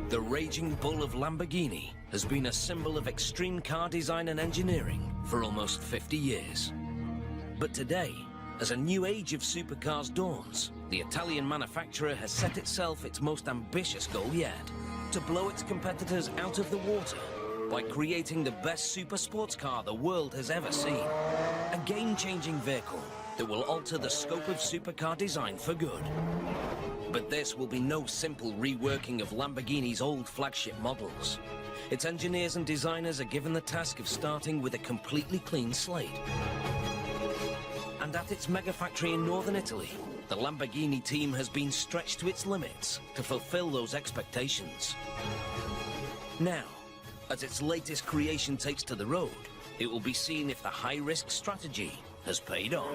The raging bull of Lamborghini has been a symbol of extreme car design and engineering for almost 50 years. But today, as a new age of supercars dawns, the Italian manufacturer has set itself its most ambitious goal yet: to blow its competitors out of the water by creating the best super sports car the world has ever seen. A game-changing vehicle that will alter the scope of supercar design for good. But this will be no simple reworking of Lamborghini's old flagship models. Its engineers and designers are given the task of starting with a completely clean slate. And at its megafactory in northern Italy, the Lamborghini team has been stretched to its limits to fulfill those expectations. Now, as its latest creation takes to the road, it will be seen if the high-risk strategy has paid off.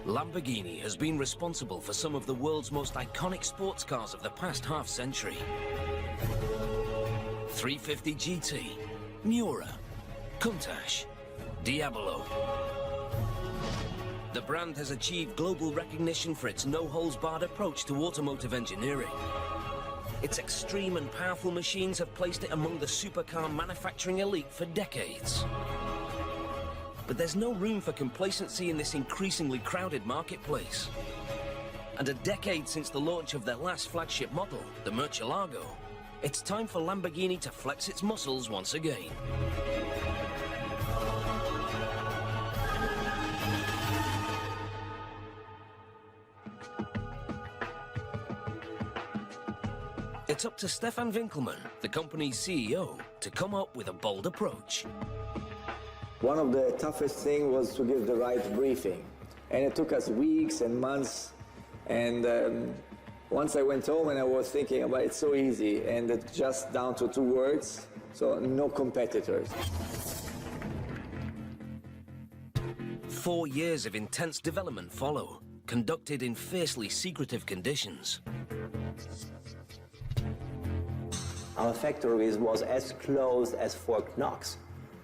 Lamborghini has been responsible for some of the world's most iconic sports cars of the past half-century. 350 GT, Miura, Countach, Diabolo. The brand has achieved global recognition for its no-holds-barred approach to automotive engineering. Its extreme and powerful machines have placed it among the supercar manufacturing elite for decades. But there's no room for complacency in this increasingly crowded marketplace. And a decade since the launch of their last flagship model, the Murcielago, it's time for Lamborghini to flex its muscles once again. It's up to Stefan Winkelmann, the company's CEO, to come up with a bold approach. One of the toughest things was to give the right briefing. And it took us weeks and months. And once I went home and I was thinking about it, it's so easy. And it's just down to 2 words. So no competitors. 4 years of intense development follow, conducted in fiercely secretive conditions. Our factory was as close as Fort Knox.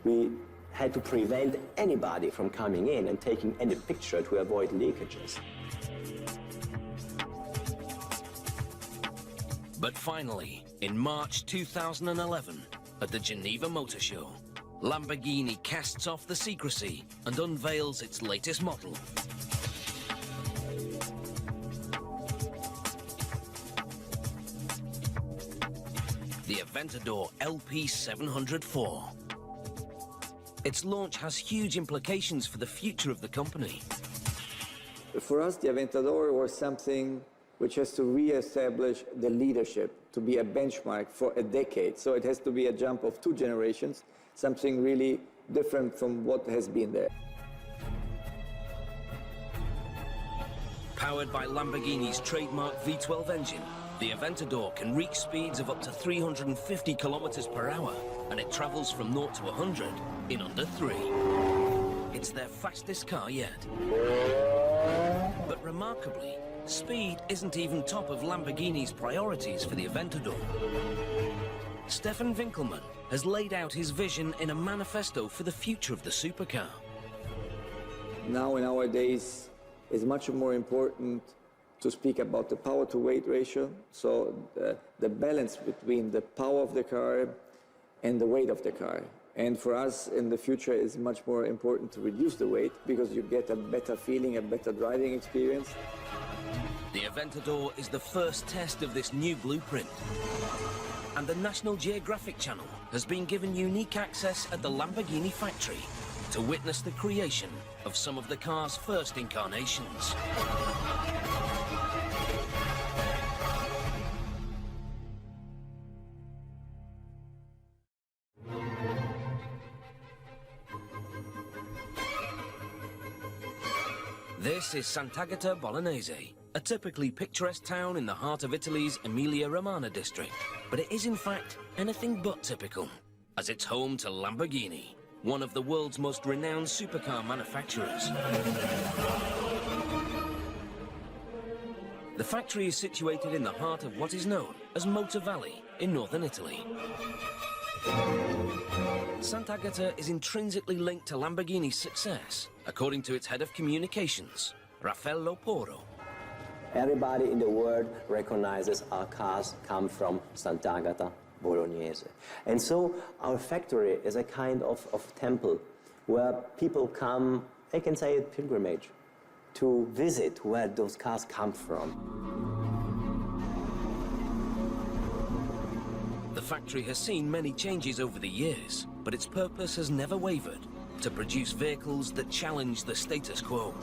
We had to prevent anybody from coming in and taking any picture to avoid leakages. But finally, in March 2011, at the Geneva Motor Show, Lamborghini casts off the secrecy and unveils its latest model. The Aventador LP704. Its launch has huge implications for the future of the company. For us, the Aventador was something which has to re-establish the leadership, to be a benchmark for a decade. So it has to be a jump of 2 generations, something really different from what has been there. Powered by Lamborghini's trademark V12 engine, the Aventador can reach speeds of up to 350 kilometers per hour, and it travels from 0 to 100 in under 3. It's their fastest car yet. But remarkably, speed isn't even top of Lamborghini's priorities for the Aventador. Stefan Winkelmann has laid out his vision in a manifesto for the future of the supercar. Now, in our days, it's much more important to speak about the power-to-weight ratio, so the balance between the power of the car and the weight of the car. And for us, in the future, it's much more important to reduce the weight because you get a better feeling, a better driving experience. The Aventador is the first test of this new blueprint. And the National Geographic Channel has been given unique access at the Lamborghini factory to witness the creation of some of the car's first incarnations. This is Sant'Agata Bolognese, a typically picturesque town in the heart of Italy's Emilia-Romagna district. But it is in fact anything but typical, as it's home to Lamborghini, one of the world's most renowned supercar manufacturers. The factory is situated in the heart of what is known as Motor Valley in northern Italy. Sant'Agata is intrinsically linked to Lamborghini's success, according to its head of communications, Raffaello Porro. Everybody in the world recognizes our cars come from Sant'Agata Bolognese. And so our factory is a kind of temple where people come, they can say a pilgrimage, to visit where those cars come from. The factory has seen many changes over the years, but its purpose has never wavered, to produce vehicles that challenge the status quo.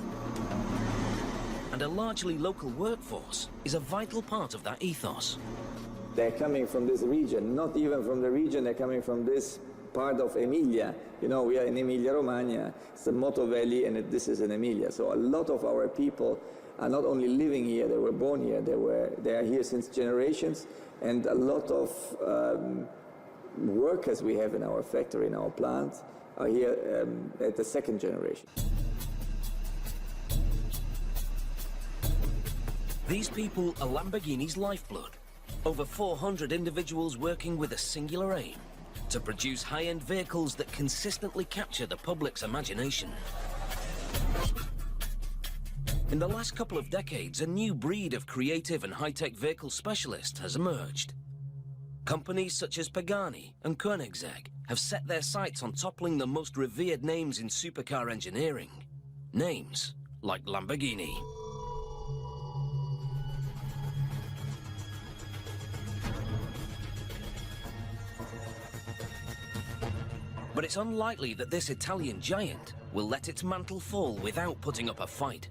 And a largely local workforce is a vital part of that ethos. They're coming from this region, not even from the region, they're coming from this part of Emilia. You know, we are in Emilia-Romagna, it's the Motor Valley, and this is in Emilia. So a lot of our people are not only living here, they were born here, they are here since generations, and a lot of workers we have in our factory, in our plant, are here at the second generation. These people are Lamborghini's lifeblood. Over 400 individuals working with a singular aim, to produce high-end vehicles that consistently capture the public's imagination. In the last couple of decades, a new breed of creative and high-tech vehicle specialists has emerged. Companies such as Pagani and Koenigsegg have set their sights on toppling the most revered names in supercar engineering. Names like Lamborghini. But it's unlikely that this Italian giant will let its mantle fall without putting up a fight.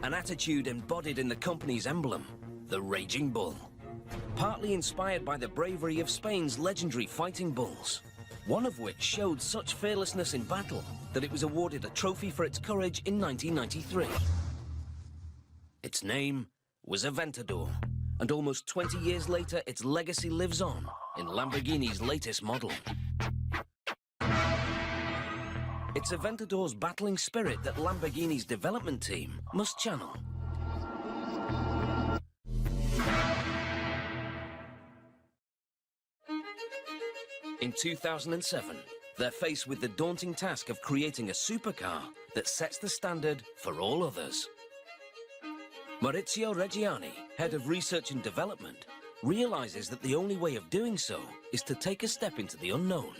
An attitude embodied in the company's emblem, the Raging Bull. Partly inspired by the bravery of Spain's legendary fighting bulls, one of which showed such fearlessness in battle that it was awarded a trophy for its courage in 1993. Its name was Aventador, and almost 20 years later, its legacy lives on in Lamborghini's latest model. It's Aventador's battling spirit that Lamborghini's development team must channel. In 2007, they're faced with the daunting task of creating a supercar that sets the standard for all others. Maurizio Reggiani, head of research and development, realizes that the only way of doing so is to take a step into the unknown.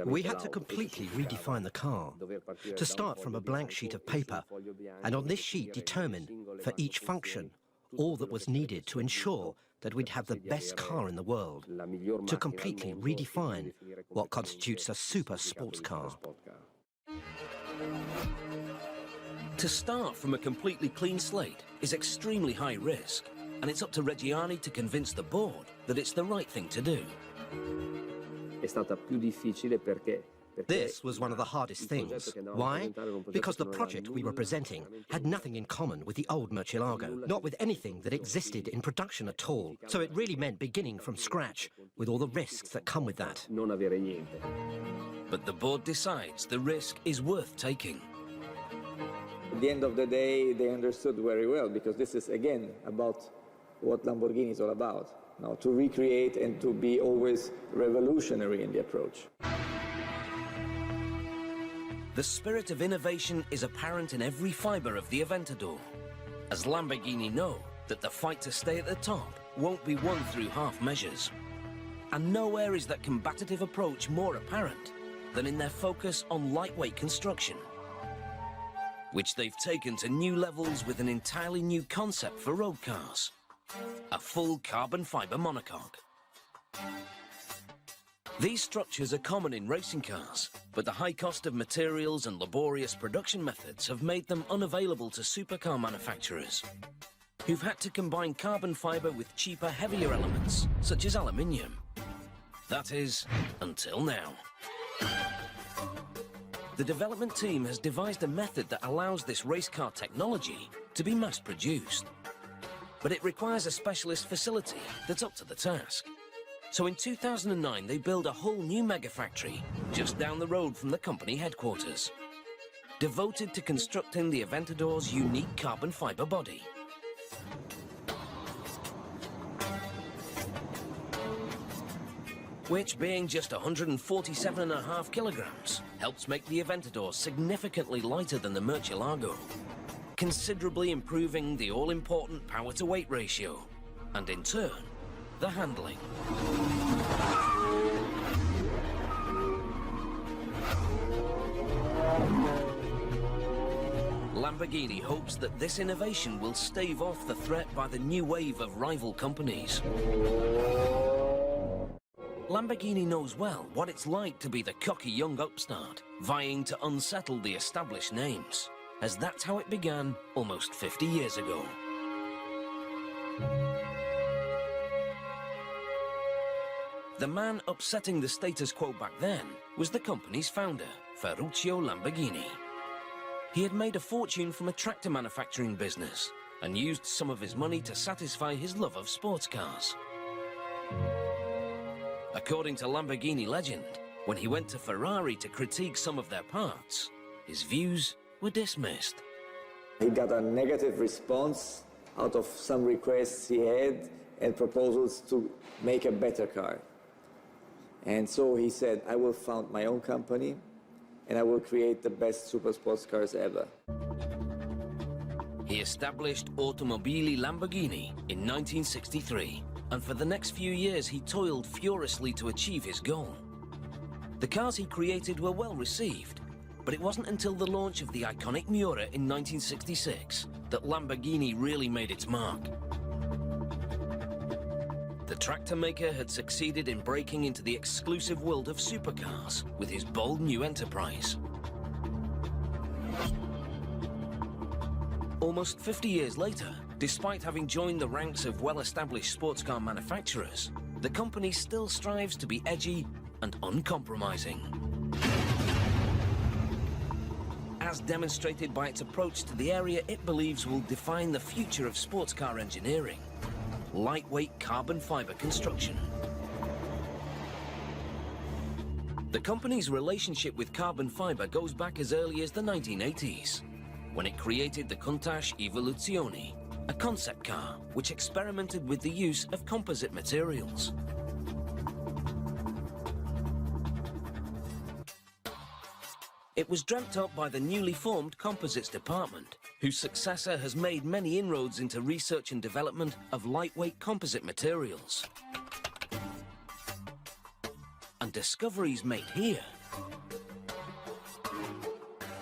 We had to completely redefine the car, to start from a blank sheet of paper, and on this sheet determine, for each function, all that was needed to ensure that we'd have the best car in the world, to completely redefine what constitutes a super sports car. To start from a completely clean slate is extremely high risk, and it's up to Reggiani to convince the board that it's the right thing to do. This was one of the hardest things. Why? Because the project we were presenting had nothing in common with the old Murcielago, not with anything that existed in production at all. So it really meant beginning from scratch, with all the risks that come with that. But the board decides the risk is worth taking. At the end of the day, they understood very well, because this is, again, about what Lamborghini is all about. Now, to recreate and to be always revolutionary in the approach. The spirit of innovation is apparent in every fiber of the Aventador, as Lamborghini know that the fight to stay at the top won't be won through half measures. And nowhere is that combative approach more apparent than in their focus on lightweight construction, which they've taken to new levels with an entirely new concept for road cars. A full carbon fiber monocoque. These structures are common in racing cars, but the high cost of materials and laborious production methods have made them unavailable to supercar manufacturers, who've had to combine carbon fiber with cheaper, heavier elements, such as aluminium. That is, until now. The development team has devised a method that allows this race car technology to be mass-produced. But it requires a specialist facility that's up to the task. So in 2009, they build a whole new megafactory just down the road from the company headquarters. devoted to constructing the Aventador's unique carbon fiber body. Which, being just 147.5 kilograms, helps make the Aventador significantly lighter than the Murcielago, considerably improving the all-important power-to-weight ratio, and in turn, the handling. Lamborghini hopes that this innovation will stave off the threat by the new wave of rival companies. Lamborghini knows well what it's like to be the cocky young upstart, vying to unsettle the established names, as that's how it began almost 50 years ago. The man upsetting the status quo back then was the company's founder, Ferruccio Lamborghini. He had made a fortune from a tractor manufacturing business and used some of his money to satisfy his love of sports cars. According to Lamborghini legend, when he went to Ferrari to critique some of their parts, his views were dismissed. He got a negative response out of some requests he had and proposals to make a better car. And so he said, I will found my own company and I will create the best super sports cars ever. He established Automobili Lamborghini in 1963, and for the next few years he toiled furiously to achieve his goal. The cars he created were well received, but it wasn't until the launch of the iconic Miura in 1966 that Lamborghini really made its mark. The tractor maker had succeeded in breaking into the exclusive world of supercars with his bold new enterprise. Almost 50 years later, despite having joined the ranks of well-established sports car manufacturers, the company still strives to be edgy and uncompromising. As demonstrated by its approach to the area it believes will define the future of sports car engineering: lightweight carbon fiber construction. The company's relationship with carbon fiber goes back as early as the 1980s, when it created the Countach Evoluzione, a concept car which experimented with the use of composite materials. It was dreamt up by the newly formed Composites Department, whose successor has made many inroads into research and development of lightweight composite materials. And discoveries made here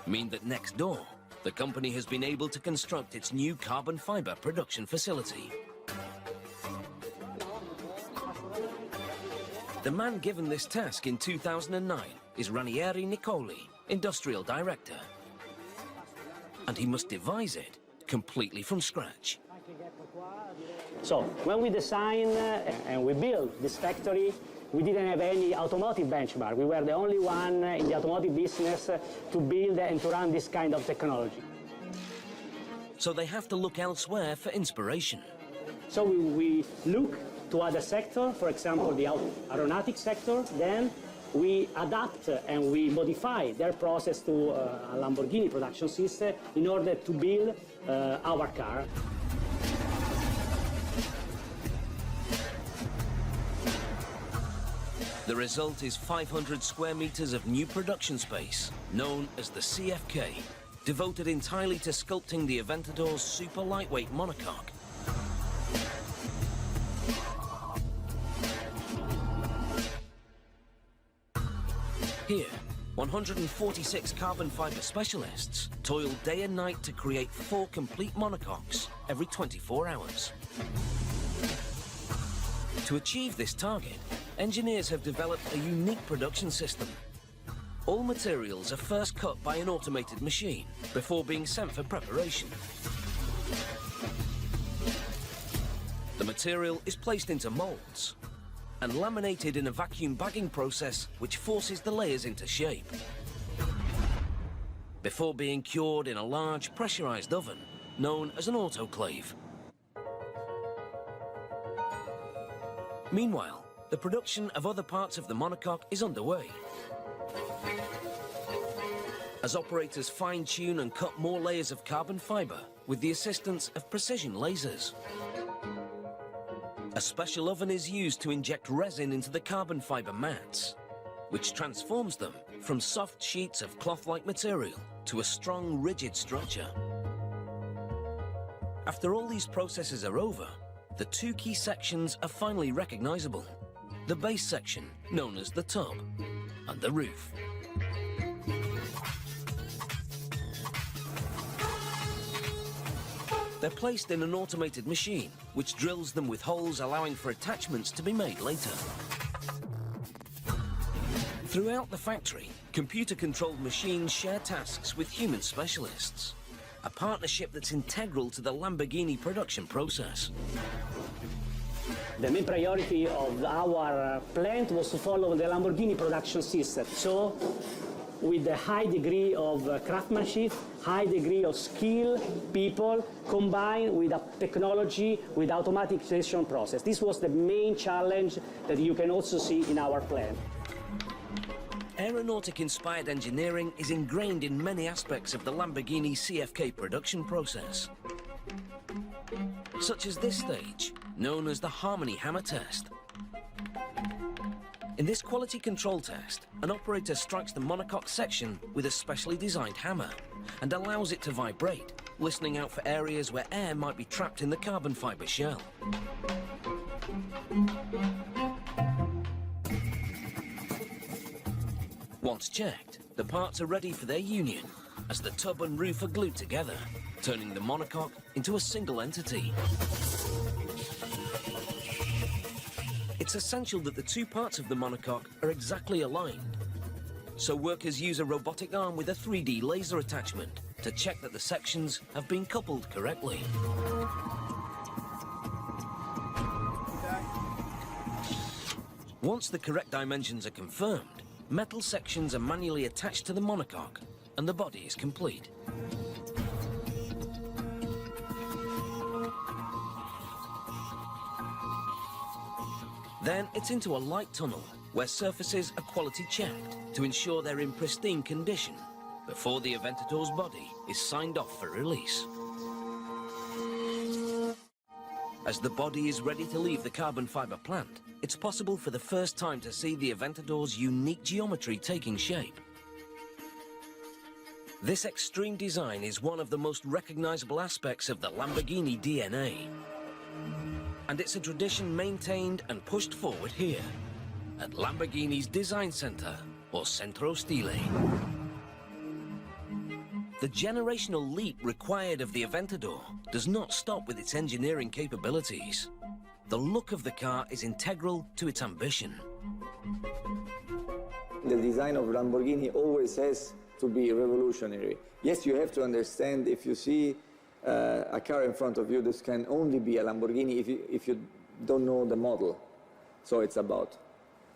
mean that next door, the company has been able to construct its new carbon fiber production facility. The man given this task in 2009 is Ranieri Nicoli, Industrial Director. And he must devise it completely from scratch. So, when we design and we build this factory, we didn't have any automotive benchmark. We were the only one in the automotive business to build and to run this kind of technology. So they have to look elsewhere for inspiration. So we look to other sectors, for example, the aeronautic sector, then we adapt and we modify their process to a Lamborghini production system in order to build our car. The result is 500 square meters of new production space, known as the CFK, devoted entirely to sculpting the Aventador's super lightweight monocoque. Here, 146 carbon fiber specialists toil day and night to create 4 complete monocoques every 24 hours. To achieve this target, engineers have developed a unique production system. All materials are first cut by an automated machine before being sent for preparation. The material is placed into molds and laminated in a vacuum bagging process which forces the layers into shape, before being cured in a large pressurized oven known as an autoclave. Meanwhile, the production of other parts of the monocoque is underway. as operators fine-tune and cut more layers of carbon fiber with the assistance of precision lasers. A special oven is used to inject resin into the carbon fiber mats, which transforms them from soft sheets of cloth-like material to a strong, rigid structure. After all these processes are over, the two key sections are finally recognizable. The base section, known as the tub, and the roof. They're placed in an automated machine, which drills them with holes allowing for attachments to be made later. Throughout the factory, computer-controlled machines share tasks with human specialists, a partnership that's integral to the Lamborghini production process. The main priority of our plant was to follow the Lamborghini production system. So, with a high degree of craftsmanship, high degree of skill, people, combined with a technology, with automatization process. This was the main challenge that you can also see in our plant. Aeronautic-inspired engineering is ingrained in many aspects of the Lamborghini CFK production process, such as this stage, known as the Harmony Hammer Test. In this quality control test, an operator strikes the monocoque section with a specially designed hammer and allows it to vibrate, listening out for areas where air might be trapped in the carbon fiber shell. Once checked, the parts are ready for their union, as the tub and roof are glued together, turning the monocoque into a single entity. It's essential that the two parts of the monocoque are exactly aligned. So workers use a robotic arm with a 3D laser attachment to check that the sections have been coupled correctly. Once the correct dimensions are confirmed, metal sections are manually attached to the monocoque and the body is complete. Then it's into a light tunnel where surfaces are quality checked to ensure they're in pristine condition before the Aventador's body is signed off for release. As the body is ready to leave the carbon fiber plant, it's possible for the first time to see the Aventador's unique geometry taking shape. This extreme design is one of the most recognizable aspects of the Lamborghini DNA. And it's a tradition maintained and pushed forward here, at Lamborghini's Design Center, or Centro Stile. The generational leap required of the Aventador does not stop with its engineering capabilities. The look of the car is integral to its ambition. The design of Lamborghini always has to be revolutionary. Yes, you have to understand, if you see a car in front of you, this can only be a Lamborghini if you don't know the model. So it's about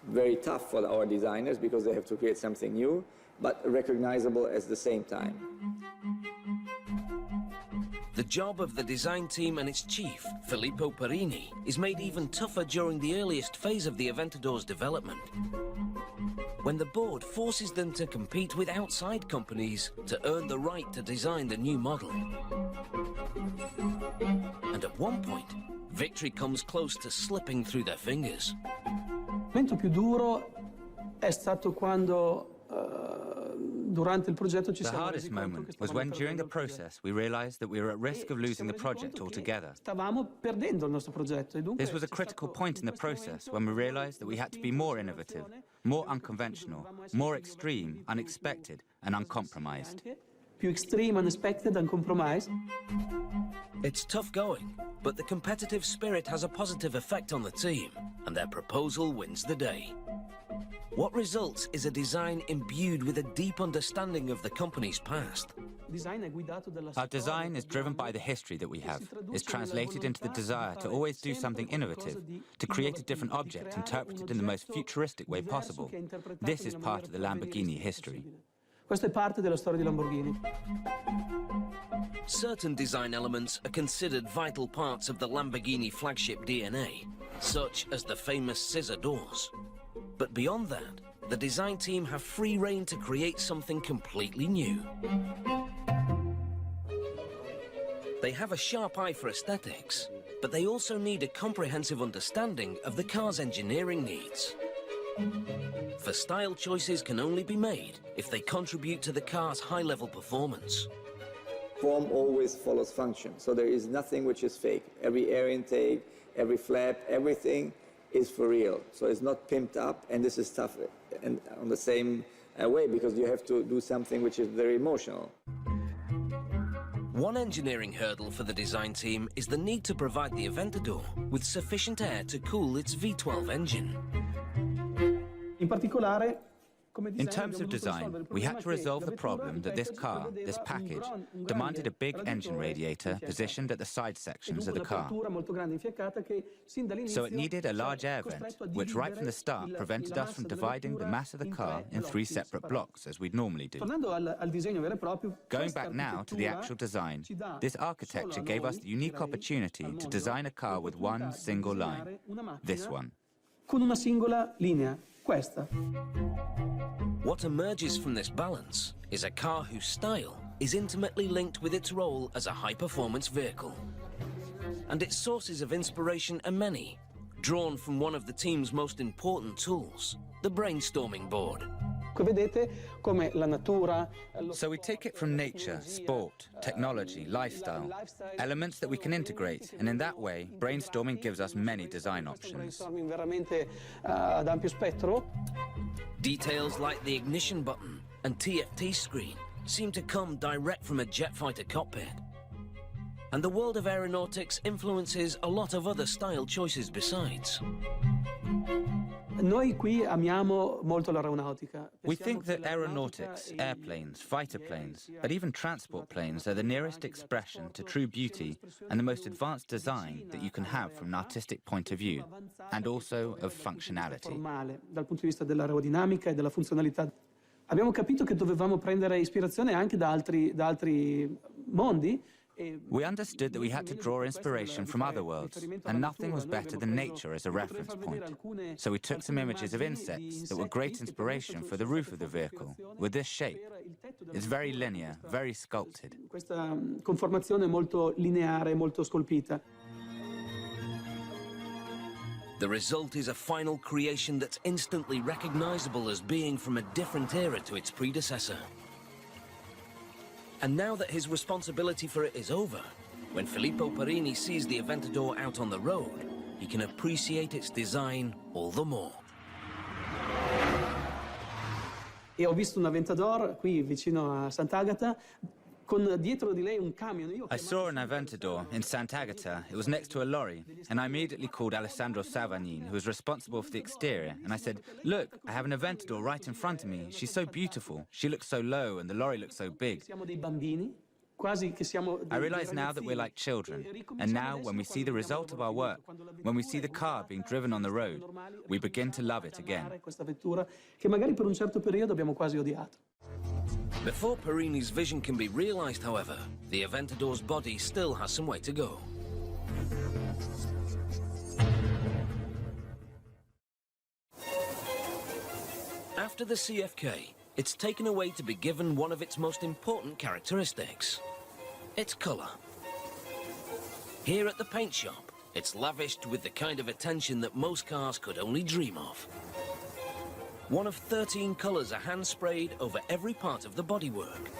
very tough for our designers because they have to create something new, but recognizable at the same time. The job of the design team and its chief, Filippo Perini, is made even tougher during the earliest phase of the Aventador's development, when the board forces them to compete with outside companies to earn the right to design the new model. And at one point, victory comes close to slipping through their fingers. Il momento più duro è stato quando durante il progetto ci The siamo hardest resi conto moment che was stavamo when, during the perdendo il process, we realized that we were at risk of losing the project altogether. Stavamo perdendo il nostro progetto e dunque This was a critical point in the process when we realized that we had to be more innovative, more unconventional, more extreme, unexpected, and uncompromised. Più extreme, unexpected, uncompromised. It's tough going, but the competitive spirit has a positive effect on the team, and their proposal wins the day. What results is a design imbued with a deep understanding of the company's past. Our design is driven by the history that we have. It's translated into the desire to always do something innovative, to create a different object interpreted in the most futuristic way possible. This is part of the Lamborghini history. Questa è parte della storia di Lamborghini. Certain design elements are considered vital parts of the Lamborghini flagship DNA, such as the famous scissor doors. But beyond that, the design team have free rein to create something completely new. They have a sharp eye for aesthetics, but they also need a comprehensive understanding of the car's engineering needs. For style choices can only be made if they contribute to the car's high-level performance. Form always follows function, so there is nothing which is fake. Every air intake, every flap, everything is for real. So it's not pimped up, and this is tough and on the same way, because you have to do something which is very emotional. One engineering hurdle for the design team is the need to provide the Aventador with sufficient air to cool its V12 engine. In terms of design, we had to resolve the problem that this car, this package, demanded a big engine radiator positioned at the side sections of the car. So it needed a large air vent, which right from the start prevented us from dividing the mass of the car in 3 separate blocks, as we'd normally do. Going back now to the actual design, this architecture gave us the unique opportunity to design a car with one single line, this one. Con una singola linea, questa. What emerges from this balance is a car whose style is intimately linked with its role as a high-performance vehicle. And its sources of inspiration are many, drawn from one of the team's most important tools, the brainstorming board. So we take it from nature, sport, technology, lifestyle, elements that we can integrate, and in that way, brainstorming gives us many design options. Details like the ignition button and TFT screen seem to come direct from a jet fighter cockpit. And the world of aeronautics influences a lot of other style choices besides. Noi qui amiamo molto l'aeronautica. We think that aeronautics, airplanes, fighter planes, but even transport planes are the nearest expression to true beauty and the most advanced design that you can have from an artistic point of view, and also of functionality. Dal punto di vista dell'aerodinamica e della funzionalità. Abbiamo capito che dovevamo prendere ispirazione anche da altri mondi. We understood that we had to draw inspiration from other worlds, and nothing was better than nature as a reference point. So we took some images of insects that were great inspiration for the roof of the vehicle, with this shape. It's very linear, very sculpted. Questa conformazione molto lineare, molto scolpita. The result is a final creation that's instantly recognizable as being from a different era to its predecessor. And now that his responsibility for it is over, when Filippo Parini sees the Aventador out on the road, he can appreciate its design all the more. E ho visto un Aventador qui vicino a Sant'Agata, con dietro di lei un camion. I saw an Aventador in Sant'Agata. It was next to a lorry, and I immediately called Alessandro Savagnin, who was responsible for the exterior, and I said, "Look, I have an Aventador right in front of me. She's so beautiful. She looks so low, and the lorry looks so big." Siamo dei bambini, quasi che siamo I realize now that we're like children, and now when we see the result of our work, when we see the car being driven on the road, we begin to love it again. Questa vettura che magari per un certo periodo abbiamo quasi odiato. Before Parini's vision can be realized, however, the Aventador's body still has some way to go. After the CFK, it's taken away to be given one of its most important characteristics: its color. Here at the paint shop, it's lavished with the kind of attention that most cars could only dream of. One of 13 colors are hand-sprayed over every part of the bodywork.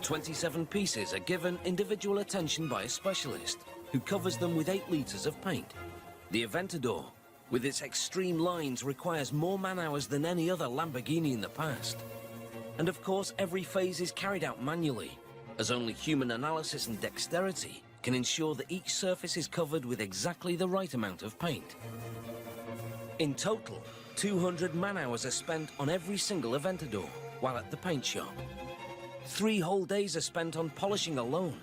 27 pieces are given individual attention by a specialist, who covers them with 8 liters of paint. The Aventador, with its extreme lines, requires more man-hours than any other Lamborghini in the past. And of course, every phase is carried out manually, as only human analysis and dexterity can ensure that each surface is covered with exactly the right amount of paint. In total, 200 man-hours are spent on every single Aventador while at the paint shop. 3 whole days are spent on polishing alone.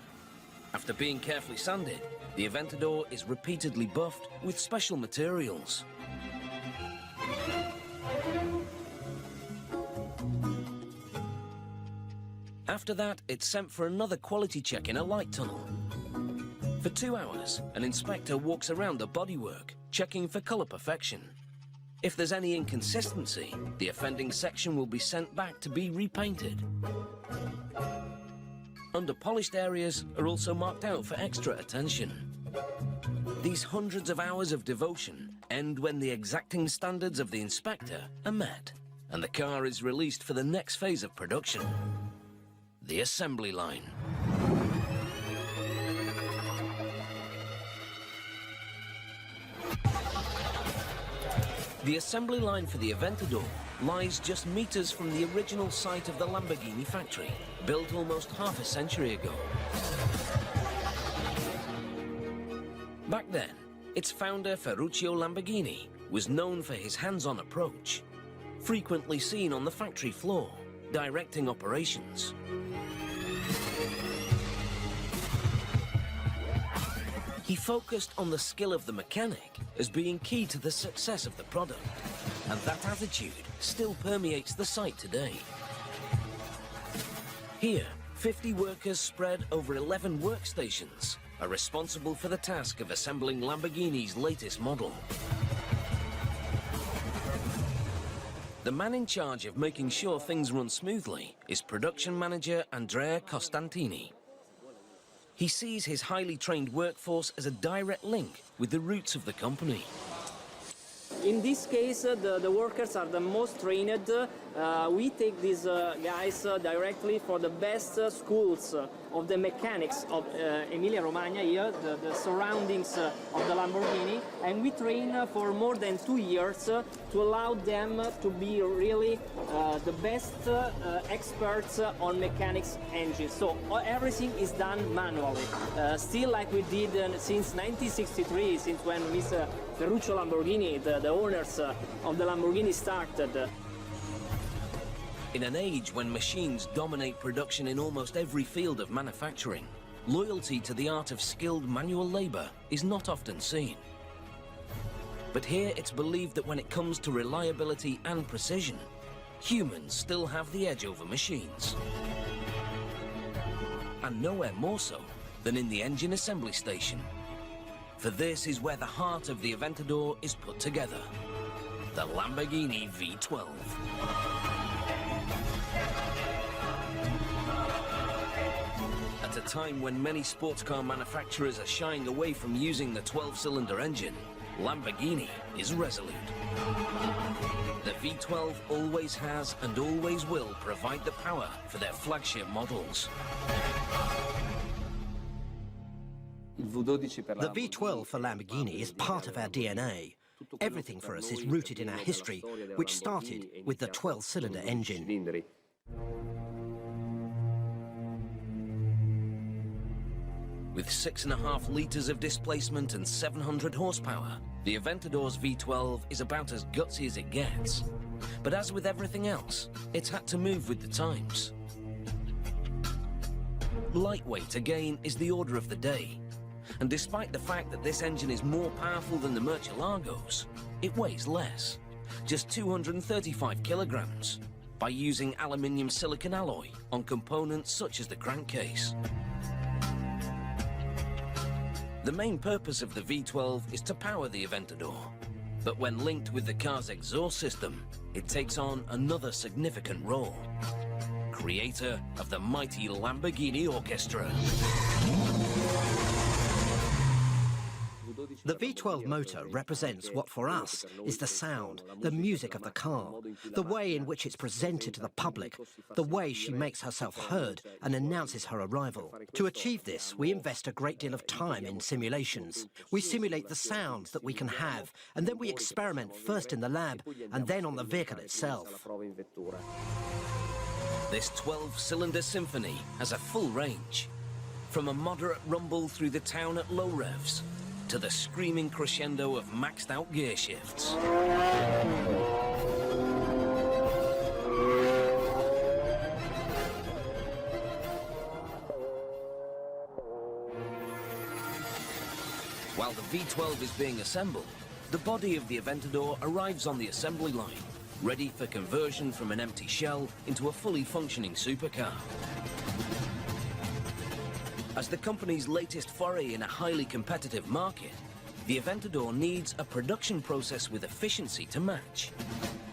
After being carefully sanded, the Aventador is repeatedly buffed with special materials. After that, it's sent for another quality check in a light tunnel. For 2 hours, an inspector walks around the bodywork, checking for color perfection. If there's any inconsistency, the offending section will be sent back to be repainted. Underpolished areas are also marked out for extra attention. These hundreds of hours of devotion end when the exacting standards of the inspector are met, and the car is released for the next phase of production, the assembly line. The assembly line for the Aventador lies just meters from the original site of the Lamborghini factory, built almost half a century ago. Back then, its founder, Ferruccio Lamborghini, was known for his hands-on approach, frequently seen on the factory floor, directing operations. He focused on the skill of the mechanic as being key to the success of the product, and that attitude still permeates the site today. Here, 50 workers spread over 11 workstations are responsible for the task of assembling Lamborghini's latest model. The man in charge of making sure things run smoothly is production manager Andrea Costantini. He sees his highly trained workforce as a direct link with the roots of the company. In this case, the workers are the most trained. We take these guys directly for the best schools of the mechanics of Emilia-Romagna here, the surroundings of the Lamborghini, and we train for more than 2 years to allow them to be really the best experts on mechanics engines. So everything is done manually, still like we did since 1963, since when Mr. Ferruccio Lamborghini, the owners of the Lamborghini, started. In an age when machines dominate production in almost every field of manufacturing, loyalty to the art of skilled manual labor is not often seen. But here it's believed that when it comes to reliability and precision, humans still have the edge over machines. And nowhere more so than in the engine assembly station. For this is where the heart of the Aventador is put together, the Lamborghini V12. At a time when many sports car manufacturers are shying away from using the 12-cylinder engine, Lamborghini is resolute. The V12 always has and always will provide the power for their flagship models. The V12 for Lamborghini is part of our DNA. Everything for us is rooted in our history, which started with the 12-cylinder engine. With 6.5 litres of displacement and 700 horsepower, the Aventador's V12 is about as gutsy as it gets. But as with everything else, it's had to move with the times. Lightweight, again, is the order of the day. And despite the fact that this engine is more powerful than the Murcielagos, it weighs less, just 235 kilograms, by using aluminium silicon alloy on components such as the crankcase. The main purpose of the V12 is to power the Aventador, but when linked with the car's exhaust system, it takes on another significant role. Creator of the mighty Lamborghini Orchestra. The V12 motor represents what for us is the sound, the music of the car, the way in which it's presented to the public, the way she makes herself heard and announces her arrival. To achieve this, we invest a great deal of time in simulations. We simulate the sounds that we can have, and then we experiment first in the lab and then on the vehicle itself. This 12-cylinder symphony has a full range, from a moderate rumble through the town at low revs to the screaming crescendo of maxed-out gear shifts. While the V12 is being assembled, the body of the Aventador arrives on the assembly line, ready for conversion from an empty shell into a fully functioning supercar. As the company's latest foray in a highly competitive market, the Aventador needs a production process with efficiency to match.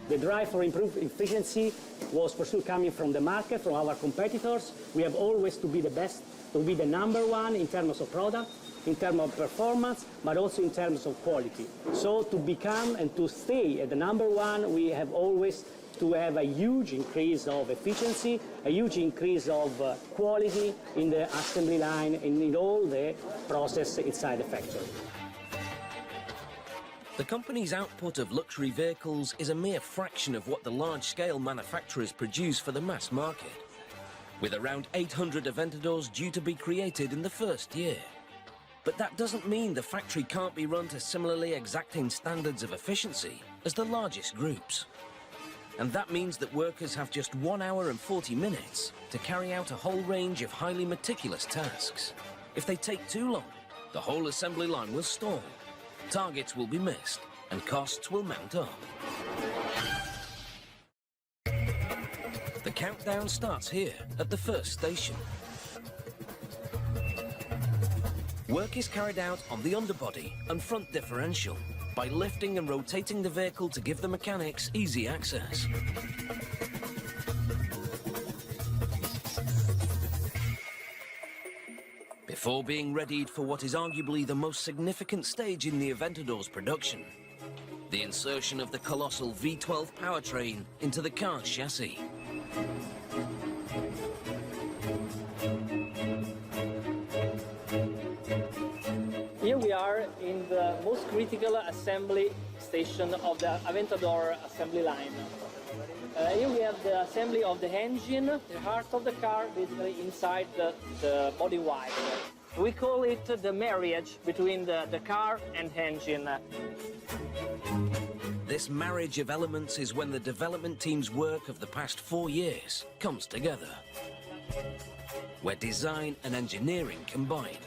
The drive for improved efficiency was for sure coming from the market, from our competitors. We have always to be the best, to be the number one in terms of product, in terms of performance, but also in terms of quality. So to become and to stay at the number one, we have always to have a huge increase of efficiency, a huge increase of quality in the assembly line and in all the process inside the factory. The company's output of luxury vehicles is a mere fraction of what the large-scale manufacturers produce for the mass market, with around 800 Aventadors due to be created in the first year. But that doesn't mean the factory can't be run to similarly exacting standards of efficiency as the largest groups. And that means that workers have just 1 hour and 40 minutes to carry out a whole range of highly meticulous tasks. If they take too long, the whole assembly line will stall, targets will be missed, and costs will mount up. The countdown starts here at the first station. Work is carried out on the underbody and front differential by lifting and rotating the vehicle to give the mechanics easy access. Before being readied for what is arguably the most significant stage in the Aventador's production, the insertion of the colossal V12 powertrain into the car's chassis. Here we are in the most critical assembly station of the Aventador assembly line. Here we have the assembly of the engine, the heart of the car, basically inside the body wire. We call it the marriage between the car and engine. This marriage of elements is when the development team's work of the past 4 years comes together, where design and engineering combine.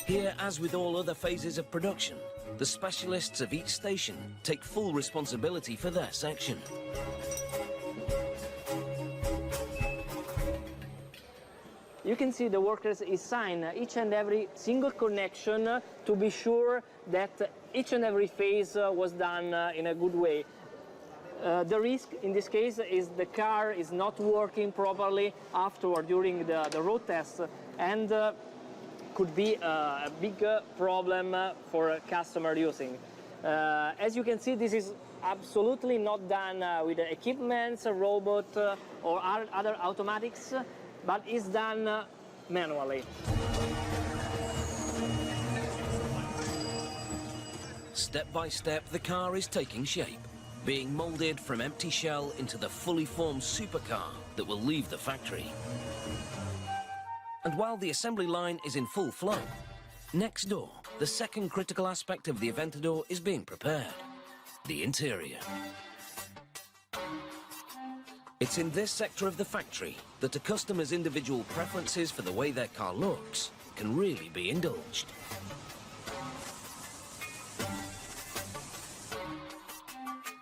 Here, as with all other phases of production, the specialists of each station take full responsibility for their section. You can see the workers assign each and every single connection to be sure that each and every phase was done in a good way. The risk in this case is the car is not working properly after or during the road test, and could be a big problem for a customer using. As you can see, this is absolutely not done with equipment, a robot or other automatics, but is done manually. Step by step, the car is taking shape, being molded from empty shell into the fully formed supercar that will leave the factory. And while the assembly line is in full flow, next door, the second critical aspect of the Aventador is being prepared: the interior. It's in this sector of the factory that a customer's individual preferences for the way their car looks can really be indulged.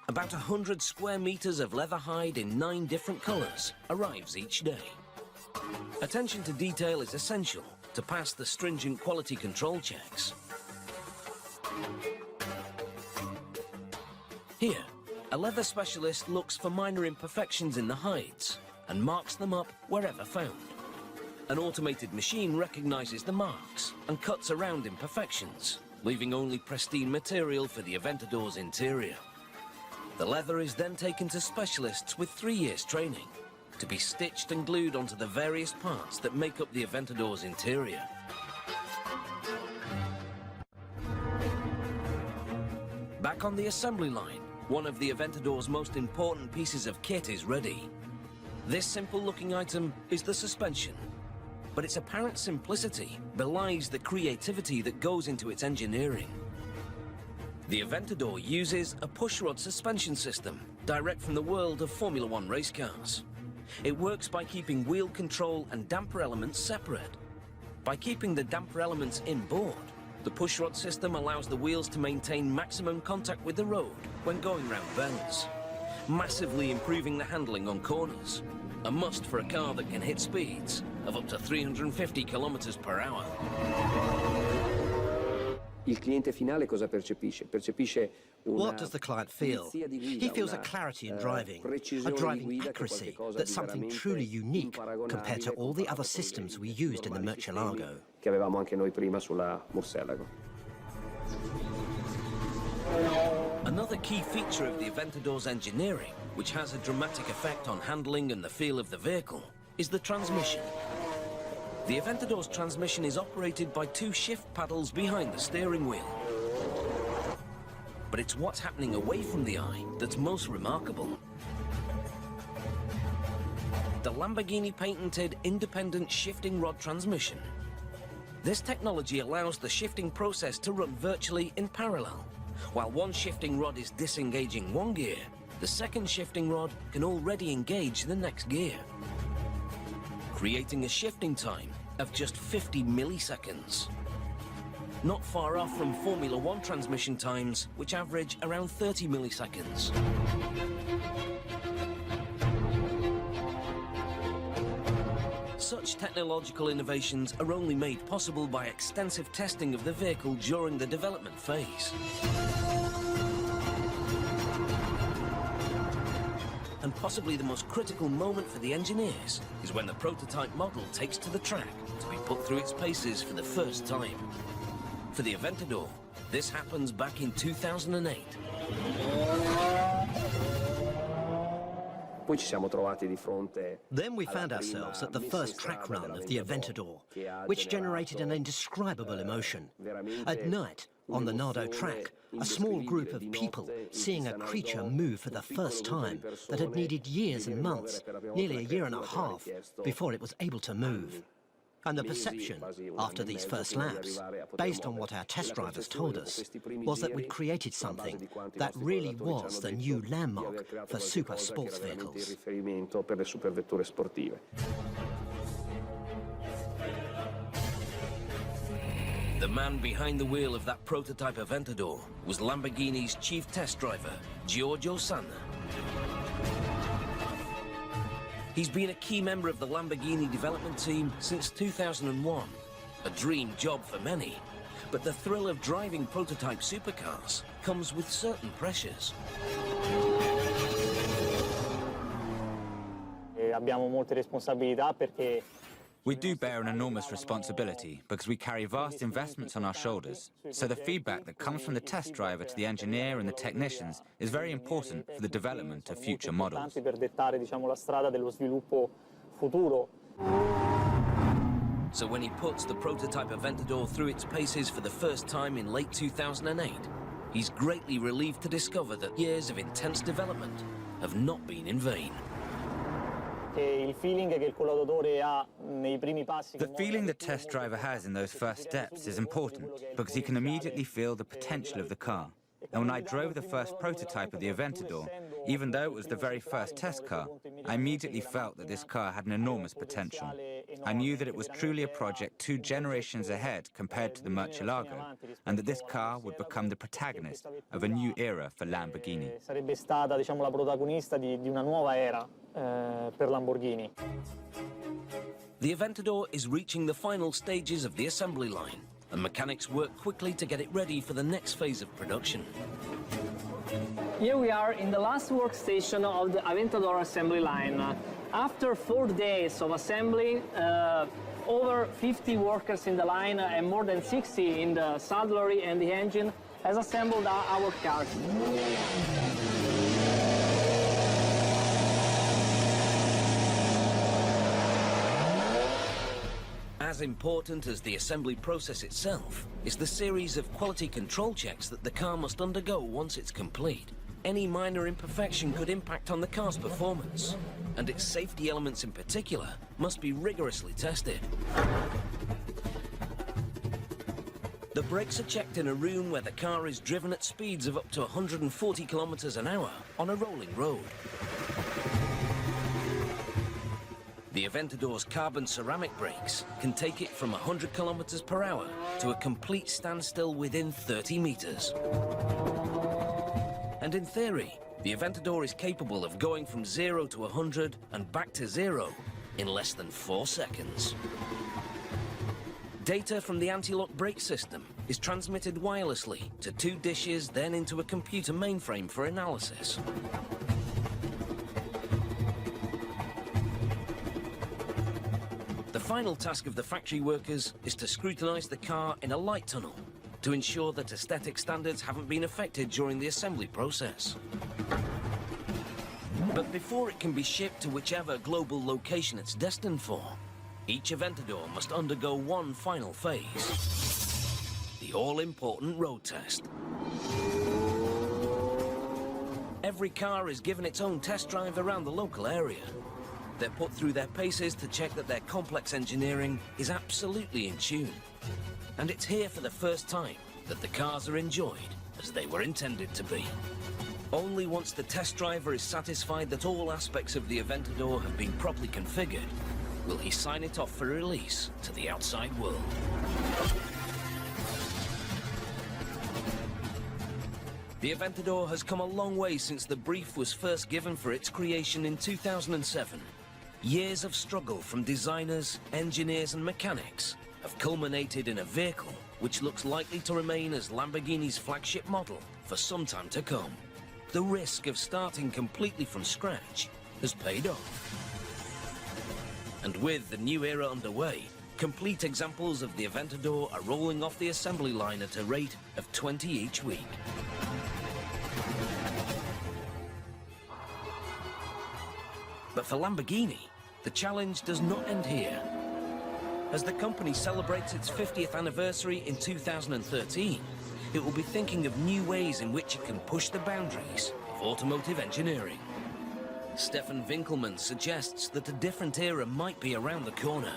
About 100 square meters of leather hide in 9 different colors arrives each day. Attention to detail is essential to pass the stringent quality control checks. Here, a leather specialist looks for minor imperfections in the hides and marks them up wherever found. An automated machine recognizes the marks and cuts around imperfections, leaving only pristine material for the Aventador's interior. The leather is then taken to specialists with 3 years training to be stitched and glued onto the various parts that make up the Aventador's interior. Back on the assembly line, one of the Aventador's most important pieces of kit is ready. This simple-looking item is the suspension, but its apparent simplicity belies the creativity that goes into its engineering. The Aventador uses a pushrod suspension system direct from the world of Formula One race cars. It works by keeping wheel control and damper elements separate. By keeping the damper elements inboard, the pushrod system allows the wheels to maintain maximum contact with the road when going round bends, massively improving the handling on corners, a must for a car that can hit speeds of up to 350 kilometers per hour. il cliente finale cosa percepisce? Percepisce What does the client feel? He feels a clarity in driving, a driving accuracy that's something truly unique compared to all the other systems we used in the Murcielago. Che avevamo anche noi prima sulla Murcielago. Another key feature of the Aventador's engineering, which has a dramatic effect on handling and the feel of the vehicle, is the transmission. The Aventador's transmission is operated by two shift paddles behind the steering wheel. But it's what's happening away from the eye that's most remarkable. The Lamborghini patented independent shifting rod transmission. This technology allows the shifting process to run virtually in parallel. While one shifting rod is disengaging one gear, the second shifting rod can already engage the next gear, creating a shifting time of just 50 milliseconds. Not far off from Formula One transmission times, which average around 30 milliseconds. Such technological innovations are only made possible by extensive testing of the vehicle during the development phase. And possibly the most critical moment for the engineers is when the prototype model takes to the track to be put through its paces for the first time. For the Aventador, this happens back in 2008. Then we found ourselves at the first track run of the Aventador, which generated an indescribable emotion. At night, on the Nardo track, a small group of people seeing a creature move for the first time that had needed years and months, nearly a year and a half, before it was able to move. And the perception, after these first laps, based on what our test drivers told us, was that we'd created something that really was the new landmark for super sports vehicles. The man behind the wheel of that prototype Aventador was Lamborghini's chief test driver, Giorgio Sanna. He's been a key member of the Lamborghini development team since 2001. A dream job for many, but the thrill of driving prototype supercars comes with certain pressures. Abbiamo molte responsabilità perché We do bear an enormous responsibility because we carry vast investments on our shoulders. So the feedback that comes from the test driver to the engineer and the technicians is very important for the development of future models. per dettare, diciamo, la strada dello sviluppo futuro. So when he puts the prototype Aventador through its paces for the first time in late 2008, he's greatly relieved to discover that years of intense development have not been in vain. Il feeling che il collaudatore ha nei primi passi. The feeling the test driver has in those first steps is important because he can immediately feel the potential of the car. And when I drove the first prototype of the Aventador, even though it was the very first test car, I immediately felt that this car had an enormous potential. I knew that it was truly a project 2 generations ahead compared to the Murcielago, and that this car would become the protagonist of a new era for Lamborghini. Sarebbe stata, diciamo, la protagonista di una nuova era per Lamborghini. The Aventador is reaching the final stages of the assembly line, and mechanics work quickly to get it ready for the next phase of production. Here we are in the last workstation of the Aventador assembly line. After 4 days of assembly, over 50 workers in the line and more than 60 in the saddlery and the engine has assembled our cars. As important as the assembly process itself is the series of quality control checks that the car must undergo once it's complete. Any minor imperfection could impact on the car's performance, and its safety elements in particular must be rigorously tested. The brakes are checked in a room where the car is driven at speeds of up to 140 kilometers an hour on a rolling road. The Aventador's carbon ceramic brakes can take it from 100 kilometers per hour to a complete standstill within 30 meters. And in theory, the Aventador is capable of going from 0 to 100 and back to 0 in less than 4 seconds. Data from the anti-lock brake system is transmitted wirelessly to 2 dishes, then into a computer mainframe for analysis. The final task of the factory workers is to scrutinize the car in a light tunnel to ensure that aesthetic standards haven't been affected during the assembly process. But before it can be shipped to whichever global location it's destined for, each Aventador must undergo one final phase: the all-important road test. Every car is given its own test drive around the local area. They're put through their paces to check that their complex engineering is absolutely in tune. And it's here for the first time that the cars are enjoyed as they were intended to be. Only once the test driver is satisfied that all aspects of the Aventador have been properly configured will he sign it off for release to the outside world. The Aventador has come a long way since the brief was first given for its creation in 2007. Years of struggle from designers, engineers and mechanics have culminated in a vehicle which looks likely to remain as Lamborghini's flagship model for some time to come. The risk of starting completely from scratch has paid off. And with the new era underway, complete examples of the Aventador are rolling off the assembly line at a rate of 20 each week. But for Lamborghini, the challenge does not end here. As the company celebrates its 50th anniversary in 2013, it will be thinking of new ways in which it can push the boundaries of automotive engineering. Stefan Winkelmann suggests that a different era might be around the corner.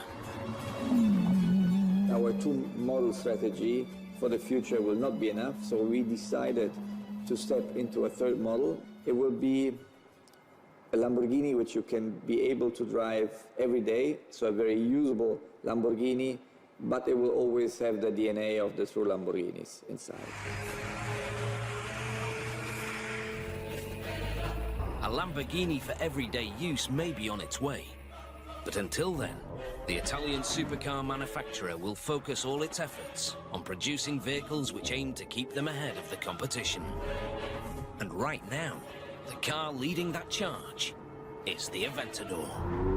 Our two-model strategy for the future will not be enough, so we decided to step into a third model. It will be a Lamborghini which you can be able to drive every day, so a very usable Lamborghini, but it will always have the DNA of the true Lamborghinis inside. A Lamborghini for everyday use may be on its way. But until then, the Italian supercar manufacturer will focus all its efforts on producing vehicles which aim to keep them ahead of the competition. And right now, the car leading that charge is the Aventador.